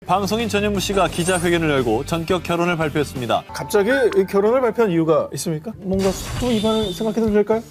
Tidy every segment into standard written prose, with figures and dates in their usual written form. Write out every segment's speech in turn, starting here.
방송인 전현무 씨가 기자회견을 열고 전격 결혼을 발표했습니다. 갑자기 결혼을 발표한 이유가 있습니까? 뭔가 속도 위반을 생각해도 될까요?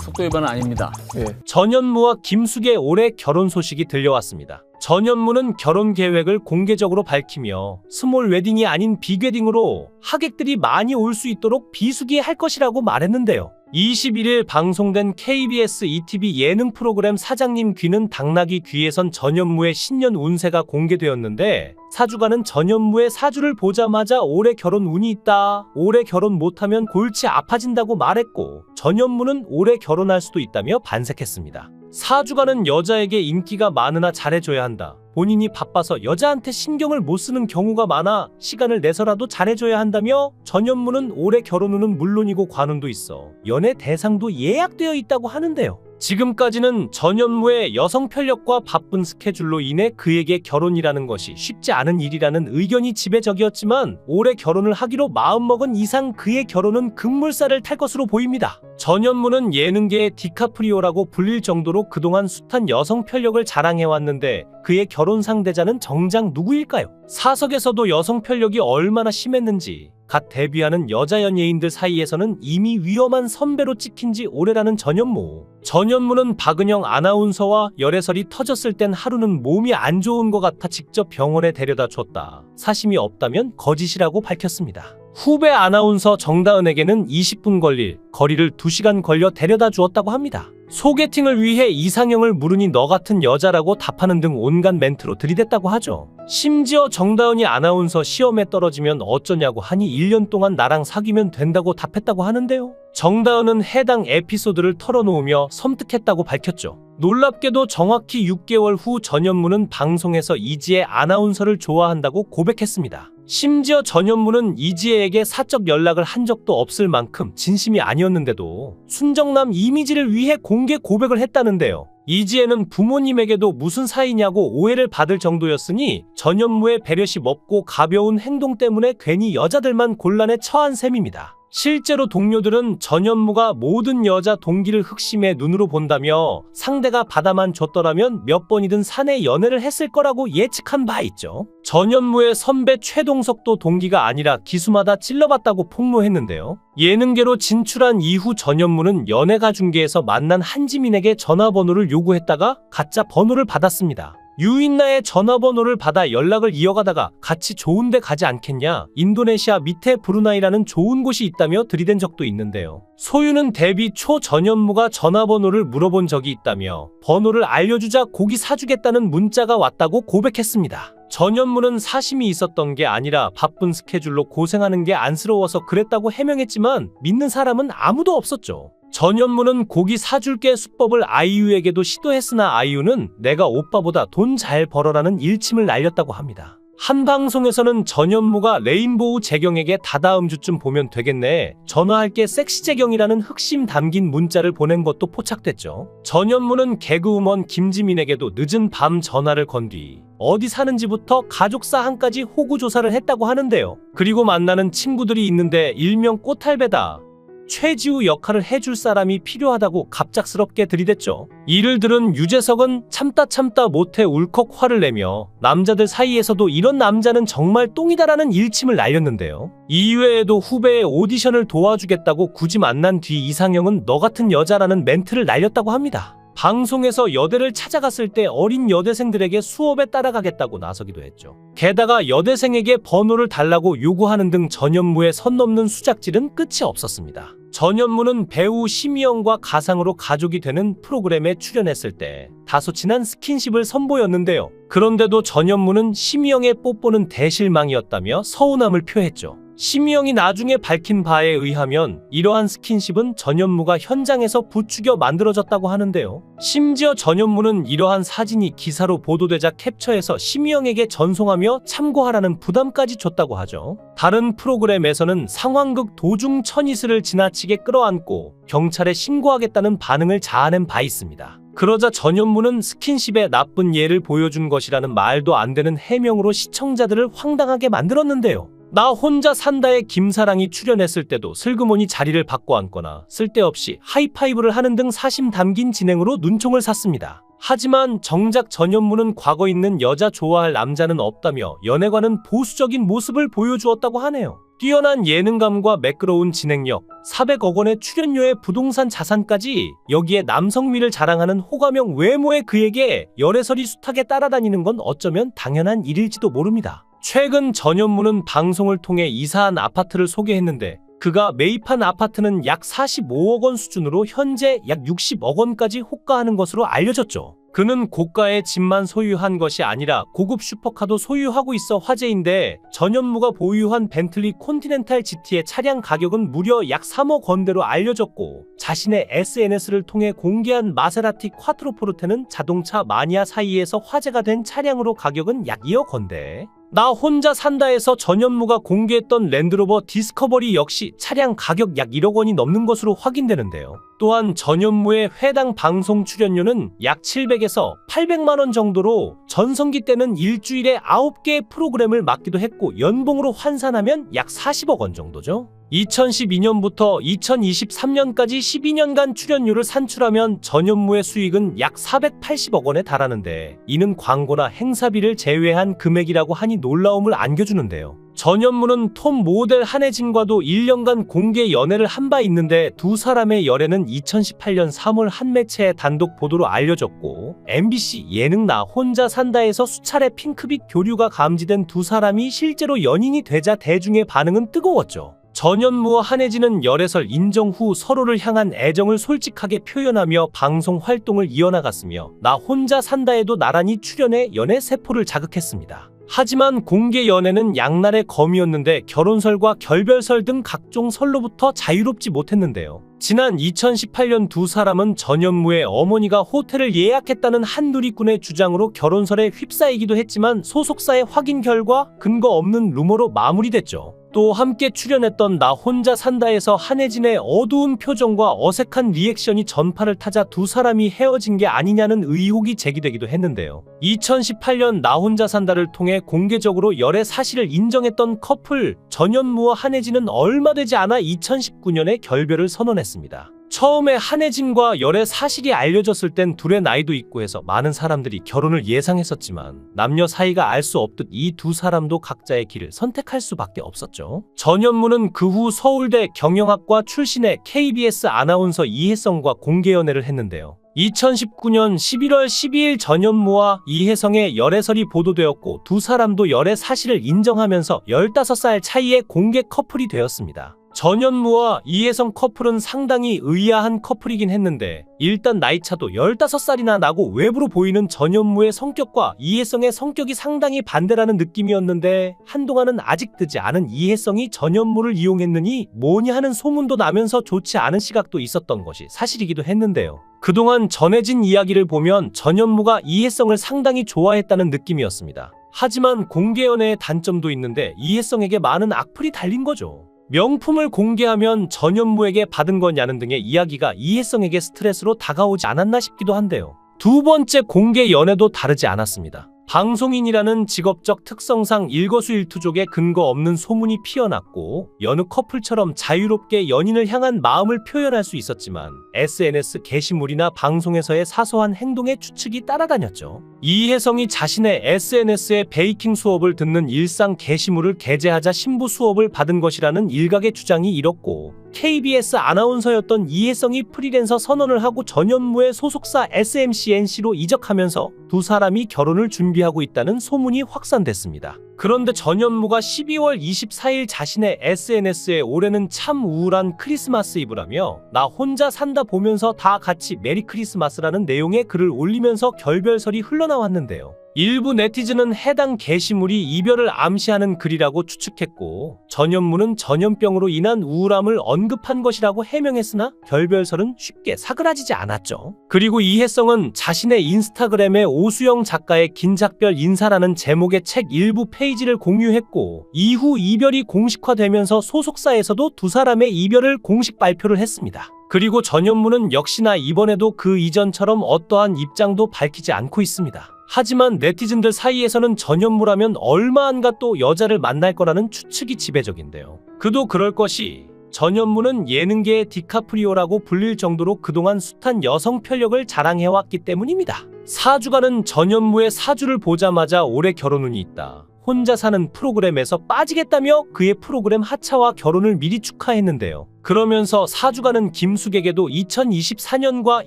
속도 위반은 아닙니다. 예. 전현무와 김숙의 올해 결혼 소식이 들려왔습니다. 전현무는 결혼 계획을 공개적으로 밝히며 스몰 웨딩이 아닌 빅웨딩으로 하객들이 많이 올 수 있도록 비수기할 것이라고 말했는데요. 21일 방송된 KBS ETV 예능 프로그램 사장님 귀는 당나귀 귀에선 전현무의 신년 운세가 공개되었는데 사주가는 전현무의 사주를 보자마자 올해 결혼 운이 있다. 올해 결혼 못하면 골치 아파진다고 말했고 전현무는 올해 결혼할 수도 있다며 반색했습니다. 사주가는 여자에게 인기가 많으나 잘해줘야 한다. 본인이 바빠서 여자한테 신경을 못 쓰는 경우가 많아 시간을 내서라도 잘해줘야 한다며 전현무는 올해 결혼 운은 물론이고 관운도 있어 연애 대상도 예약되어 있다고 하는데요. 지금까지는 전현무의 여성 편력과 바쁜 스케줄로 인해 그에게 결혼이라는 것이 쉽지 않은 일이라는 의견이 지배적이었지만 올해 결혼을 하기로 마음먹은 이상 그의 결혼은 급물살을 탈 것으로 보입니다. 전현무는 예능계의 디카프리오라고 불릴 정도로 그동안 숱한 여성 편력을 자랑해왔는데 그의 결혼 상대자는 정작 누구일까요? 사석에서도 여성 편력이 얼마나 심했는지 갓 데뷔하는 여자 연예인들 사이에서는 이미 위험한 선배로 찍힌 지 오래라는 전현무. 전현무는 박은영 아나운서와 열애설이 터졌을 땐 하루는 몸이 안 좋은 것 같아 직접 병원에 데려다 줬다. 사심이 없다면 거짓이라고 밝혔습니다. 후배 아나운서 정다은에게는 20분 걸릴 거리를 2시간 걸려 데려다 주었다고 합니다. 소개팅을 위해 이상형을 물으니 너 같은 여자라고 답하는 등 온갖 멘트로 들이댔다고 하죠. 심지어 정다은이 아나운서 시험에 떨어지면 어쩌냐고 하니 1년 동안 나랑 사귀면 된다고 답했다고 하는데요. 정다은은 해당 에피소드를 털어놓으며 섬뜩했다고 밝혔죠. 놀랍게도 정확히 6개월 후 전현무는 방송에서 이지혜 아나운서를 좋아한다고 고백했습니다. 심지어 전현무는 이지혜에게 사적 연락을 한 적도 없을 만큼 진심이 아니었는데도 순정남 이미지를 위해 공개 고백을 했다는데요. 이지혜는 부모님에게도 무슨 사이냐고 오해를 받을 정도였으니 전현무의 배려심 없고 가벼운 행동 때문에 괜히 여자들만 곤란에 처한 셈입니다. 실제로 동료들은 전현무가 모든 여자 동기를 흑심의 눈으로 본다며 상대가 받아만 줬더라면 몇 번이든 사내 연애를 했을 거라고 예측한 바 있죠. 전현무의 선배 최동석도 동기가 아니라 기수마다 찔러봤다고 폭로했는데요. 예능계로 진출한 이후 전현무는 연예가 중계에서 만난 한지민에게 전화번호를 요구했다가 가짜 번호를 받았습니다. 유인나의 전화번호를 받아 연락을 이어가다가 같이 좋은 데 가지 않겠냐, 인도네시아 밑에 브루나이라는 좋은 곳이 있다며 들이댄 적도 있는데요. 소유는 데뷔 초 전현무가 전화번호를 물어본 적이 있다며 번호를 알려주자 고기 사주겠다는 문자가 왔다고 고백했습니다. 전현무는 사심이 있었던 게 아니라 바쁜 스케줄로 고생하는 게 안쓰러워서 그랬다고 해명했지만 믿는 사람은 아무도 없었죠. 전현무는 고기 사줄게 수법을 아이유에게도 시도했으나 아이유는 내가 오빠보다 돈 잘 벌어라는 일침을 날렸다고 합니다. 한 방송에서는 전현무가 레인보우 재경에게 다다음 주쯤 보면 되겠네, 전화할게 섹시 재경이라는 흑심 담긴 문자를 보낸 것도 포착됐죠. 전현무는 개그우먼 김지민에게도 늦은 밤 전화를 건 뒤 어디 사는지부터 가족 사항까지 호구 조사를 했다고 하는데요. 그리고 만나는 친구들이 있는데 일명 꽃할배다, 최지우 역할을 해줄 사람이 필요하다고 갑작스럽게 들이댔죠. 이를 들은 유재석은 참다 못해 울컥 화를 내며 남자들 사이에서도 이런 남자는 정말 똥이다라는 일침을 날렸는데요. 이외에도 후배의 오디션을 도와주겠다고 굳이 만난 뒤 이상형은 너 같은 여자라는 멘트를 날렸다고 합니다. 방송에서 여대를 찾아갔을 때 어린 여대생들에게 수업에 따라가겠다고 나서기도 했죠. 게다가 여대생에게 번호를 달라고 요구하는 등 전현무의 선 넘는 수작질은 끝이 없었습니다. 전현무는 배우 심희영과 가상으로 가족이 되는 프로그램에 출연했을 때 다소 진한 스킨십을 선보였는데요. 그런데도 전현무는 심희영의 뽀뽀는 대실망이었다며 서운함을 표했죠. 심희영이 나중에 밝힌 바에 의하면 이러한 스킨십은 전현무가 현장에서 부추겨 만들어졌다고 하는데요. 심지어 전현무는 이러한 사진이 기사로 보도되자 캡처해서 심희영에게 전송하며 참고하라는 부담까지 줬다고 하죠. 다른 프로그램에서는 상황극 도중 천이슬을 지나치게 끌어안고 경찰에 신고하겠다는 반응을 자아낸 바 있습니다. 그러자 전현무는 스킨십의 나쁜 예를 보여준 것이라는 말도 안 되는 해명으로 시청자들을 황당하게 만들었는데요. 나 혼자 산다에 김사랑이 출연했을 때도 슬그머니 자리를 바꿔 앉거나 쓸데없이 하이파이브를 하는 등 사심 담긴 진행으로 눈총을 샀습니다. 하지만 정작 전현무는 과거 있는 여자 좋아할 남자는 없다며 연애과는 보수적인 모습을 보여주었다고 하네요. 뛰어난 예능감과 매끄러운 진행력, 400억 원의 출연료에 부동산 자산까지 여기에 남성미를 자랑하는 호감형 외모의 그에게 열애설이 숱하게 따라다니는 건 어쩌면 당연한 일일지도 모릅니다. 최근 전현무는 방송을 통해 이사한 아파트를 소개했는데 그가 매입한 아파트는 약 45억 원 수준으로 현재 약 60억 원까지 호가하는 것으로 알려졌죠. 그는 고가의 집만 소유한 것이 아니라 고급 슈퍼카도 소유하고 있어 화제인데 전현무가 보유한 벤틀리 콘티넨탈 GT의 차량 가격은 무려 약 3억 원대로 알려졌고 자신의 SNS를 통해 공개한 마세라티 콰트로포르테는 자동차 마니아 사이에서 화제가 된 차량으로 가격은 약 2억 원대. 나 혼자 산다에서 전현무가 공개했던 랜드로버 디스커버리 역시 차량 가격 약 1억 원이 넘는 것으로 확인되는데요. 또한 전현무의 회당 방송 출연료는 약 700에서 800만 원 정도로 전성기 때는 일주일에 9개의 프로그램을 맡기도 했고 연봉으로 환산하면 약 40억 원 정도죠. 2012년부터 2023년까지 12년간 출연료를 산출하면 전현무의 수익은 약 480억 원에 달하는데 이는 광고나 행사비를 제외한 금액이라고 하니 놀라움을 안겨주는데요. 전현무는 톱 모델 한혜진과도 1년간 공개 연애를 한 바 있는데 두 사람의 열애는 2018년 3월 한 매체의 단독 보도로 알려졌고 MBC 예능 나 혼자 산다에서 수차례 핑크빛 교류가 감지된 두 사람이 실제로 연인이 되자 대중의 반응은 뜨거웠죠. 전현무와 한혜진은 열애설 인정 후 서로를 향한 애정을 솔직하게 표현하며 방송 활동을 이어나갔으며 나 혼자 산다에도 나란히 출연해 연애 세포를 자극했습니다. 하지만 공개 연애는 양날의 검이었는데 결혼설과 결별설 등 각종 설로부터 자유롭지 못했는데요. 지난 2018년 두 사람은 전현무의 어머니가 호텔을 예약했다는 한 누리꾼의 주장으로 결혼설에 휩싸이기도 했지만 소속사의 확인 결과 근거 없는 루머로 마무리됐죠. 또 함께 출연했던 나 혼자 산다에서 한혜진의 어두운 표정과 어색한 리액션이 전파를 타자 두 사람이 헤어진 게 아니냐는 의혹이 제기되기도 했는데요. 2018년 나 혼자 산다를 통해 공개적으로 열애 사실을 인정했던 커플 전현무와 한혜진은 얼마 되지 않아 2019년에 결별을 선언했습니다. 처음에 한혜진과 열애 사실이 알려졌을 땐 둘의 나이도 있고 해서 많은 사람들이 결혼을 예상했었지만 남녀 사이가 알 수 없듯 이 두 사람도 각자의 길을 선택할 수밖에 없었죠. 전현무는 그 후 서울대 경영학과 출신의 KBS 아나운서 이혜성과 공개 연애를 했는데요. 2019년 11월 12일 전현무와 이혜성의 열애설이 보도되었고 두 사람도 열애 사실을 인정하면서 15살 차이의 공개 커플이 되었습니다. 전현무와 이혜성 커플은 상당히 의아한 커플이긴 했는데 일단 나이차도 15살이나 나고 외부로 보이는 전현무의 성격과 이혜성의 성격이 상당히 반대라는 느낌이었는데 한동안은 아직 뜨지 않은 이혜성이 전현무를 이용했느니 뭐냐 하는 소문도 나면서 좋지 않은 시각도 있었던 것이 사실이기도 했는데요. 그동안 전해진 이야기를 보면 전현무가 이혜성을 상당히 좋아했다는 느낌이었습니다. 하지만 공개 연애의 단점도 있는데 이혜성에게 많은 악플이 달린 거죠. 명품을 공개하면 전현무에게 받은 거냐는 등의 이야기가 이혜성에게 스트레스로 다가오지 않았나 싶기도 한데요. 두 번째 공개 연애도 다르지 않았습니다. 방송인이라는 직업적 특성상 일거수일투족에 근거 없는 소문이 피어났고 여느 커플처럼 자유롭게 연인을 향한 마음을 표현할 수 있었지만 SNS 게시물이나 방송에서의 사소한 행동에 추측이 따라다녔죠. 이혜성이 자신의 SNS에 베이킹 수업을 듣는 일상 게시물을 게재하자 신부 수업을 받은 것이라는 일각의 주장이 일었고 KBS 아나운서였던 이혜성이 프리랜서 선언을 하고 전현무의 소속사 SMCNC로 이적하면서 두 사람이 결혼을 준비하고 있다는 소문이 확산됐습니다. 그런데 전현무가 12월 24일 자신의 SNS에 올해는 참 우울한 크리스마스 이브라며 나 혼자 산다 보면서 다 같이 메리 크리스마스라는 내용의 글을 올리면서 결별설이 흘러나왔는데요. 일부 네티즌은 해당 게시물이 이별을 암시하는 글이라고 추측했고 전현무는 전염병으로 인한 우울함을 언급한 것이라고 해명했으나 결별설은 쉽게 사그라지지 않았죠. 그리고 이혜성은 자신의 인스타그램에 오수영 작가의 긴작별 인사라는 제목의 책 일부 페이지를 공유했고 이후 이별이 공식화되면서 소속사에서도 두 사람의 이별을 공식 발표를 했습니다. 그리고 전현무는 역시나 이번에도 그 이전처럼 어떠한 입장도 밝히지 않고 있습니다. 하지만 네티즌들 사이에서는 전현무라면 얼마 안가 또 여자를 만날 거라는 추측이 지배적인데요. 그도 그럴 것이 전현무는 예능계의 디카프리오라고 불릴 정도로 그동안 숱한 여성 편력을 자랑해왔기 때문입니다. 사주가는 전현무의 사주를 보자마자 올해 결혼운이 있다, 혼자 사는 프로그램에서 빠지겠다며 그의 프로그램 하차와 결혼을 미리 축하했는데요. 그러면서 사주가는 김숙에게도 2024년과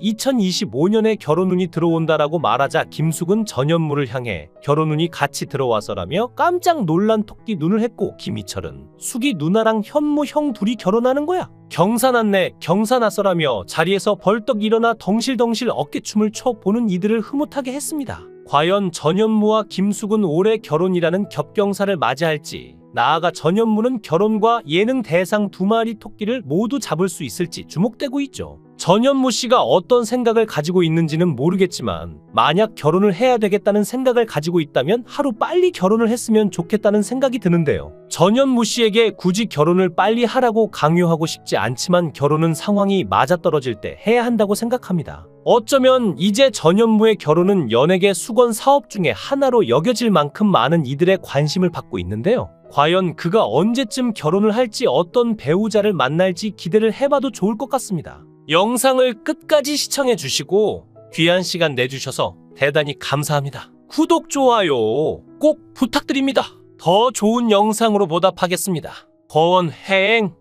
2025년에 결혼운이 들어온다라고 말하자 김숙은 전현무를 향해 결혼운이 같이 들어와서라며 깜짝 놀란 토끼 눈을 했고, 김희철은 숙이 누나랑 현무 형 둘이 결혼하는 거야, 경사났네 경사났어라며 자리에서 벌떡 일어나 덩실덩실 어깨춤을 춰 보는 이들을 흐뭇하게 했습니다. 과연 전현무와 김숙은 올해 결혼이라는 겹경사를 맞이할지, 나아가 전현무는 결혼과 예능 대상 2마리 토끼를 모두 잡을 수 있을지 주목되고 있죠. 전현무 씨가 어떤 생각을 가지고 있는지는 모르겠지만 만약 결혼을 해야 되겠다는 생각을 가지고 있다면 하루 빨리 결혼을 했으면 좋겠다는 생각이 드는데요. 전현무 씨에게 굳이 결혼을 빨리 하라고 강요하고 싶지 않지만 결혼은 상황이 맞아떨어질 때 해야 한다고 생각합니다. 어쩌면 이제 전현무의 결혼은 연예계 수건 사업 중에 하나로 여겨질 만큼 많은 이들의 관심을 받고 있는데요. 과연 그가 언제쯤 결혼을 할지, 어떤 배우자를 만날지 기대를 해봐도 좋을 것 같습니다. 영상을 끝까지 시청해 주시고 귀한 시간 내주셔서 대단히 감사합니다. 구독, 좋아요 꼭 부탁드립니다. 더 좋은 영상으로 보답하겠습니다. 거원행